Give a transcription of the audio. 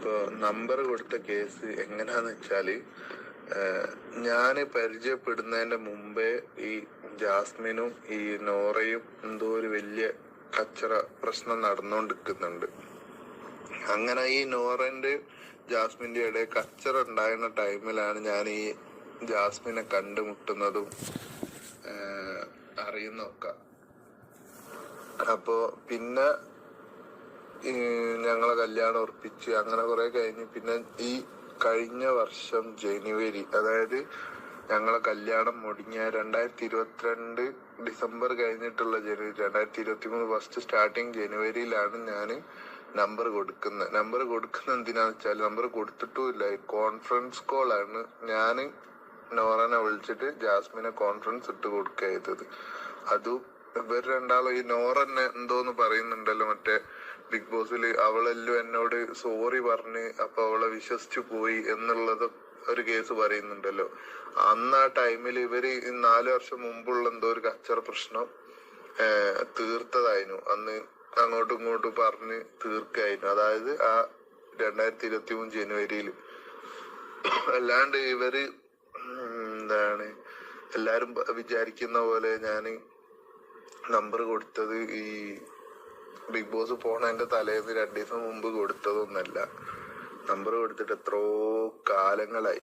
ഇപ്പോൾ നമ്പർ കൊടുത്ത കേസ് എങ്ങനെയാന്ന് വെച്ചാല്, ഞാൻ പരിചയപ്പെടുന്നതിന്റെ മുമ്പേ ഈ ജാസ്മിനും ഈ നോറയും എന്തോ ഒരു വലിയ കച്ചറ പ്രശ്നം നടന്നുകൊണ്ടിരിക്കുന്നുണ്ട്. അങ്ങനെ ഈ നോറന്റെ ജാസ്മിന്റെ ഇടയിൽ കച്ചറ ഉണ്ടായിരുന്ന ടൈമിലാണ് ഞാൻ ഈ ജാസ്മിനെ കണ്ടുമുട്ടുന്നതും അറിയുന്നൊക്കെ. അപ്പോ പിന്നെ ഞങ്ങളെ കല്യാണം ഉറപ്പിച്ച് അങ്ങനെ കുറെ കഴിഞ്ഞ് പിന്നെ ഈ കഴിഞ്ഞ വർഷം ജനുവരി, അതായത് ഞങ്ങളെ കല്യാണം മുടങ്ങിയ 2022 ഡിസംബർ കഴിഞ്ഞിട്ടുള്ള ജനുവരി, 2023 ഫസ്റ്റ് സ്റ്റാർട്ടിങ് ജനുവരിയിലാണ് ഞാൻ നമ്പർ കൊടുക്കുന്നത്. നമ്പർ കൊടുക്കുന്ന എന്തിനാന്ന് വെച്ചാൽ നമ്പർ കൊടുത്തിട്ടുമില്ല, കോൺഫറൻസ് കോളാണ്. ഞാൻ നോറനെ വിളിച്ചിട്ട് ജാസ്മിനെ കോൺഫറൻസ് ഇട്ട് കൊടുക്കുക ചെയ്തത്. അതും ഇവർ രണ്ടാളും ഈ നോറന്നെ എന്തോന്ന് പറയുന്നുണ്ടല്ലോ മറ്റേ ബിഗ് ബോസിൽ, അവളെല്ലാം എന്നോട് സോറി പറഞ്ഞ് അപ്പൊ അവളെ വിശ്വസിച്ചു പോയി എന്നുള്ളത് ഒരു കേസ് പറയുന്നുണ്ടല്ലോ. അന്ന് ആ ടൈമിൽ ഇവര് 4 വർഷം മുമ്പുള്ള എന്തോ ഒരു കച്ചറ പ്രശ്നം തീർത്തതായിരുന്നു. അന്ന് അങ്ങോട്ടും ഇങ്ങോട്ടും പറഞ്ഞ് തീർക്കായിരുന്നു. അതായത് ആ 2023 ജനുവരിയിൽ. അല്ലാണ്ട് ഇവര് എന്താണ് എല്ലാരും വിചാരിക്കുന്ന പോലെ ഞാൻ നമ്പർ കൊടുത്തത് ഈ ബിഗ് ബോസ് പോണതിന്റെ തലേന്ന് 2 ദിവസം മുമ്പ് കൊടുത്തതൊന്നല്ല. നമ്പർ കൊടുത്തിട്ട് എത്രയോ കാലങ്ങളായി.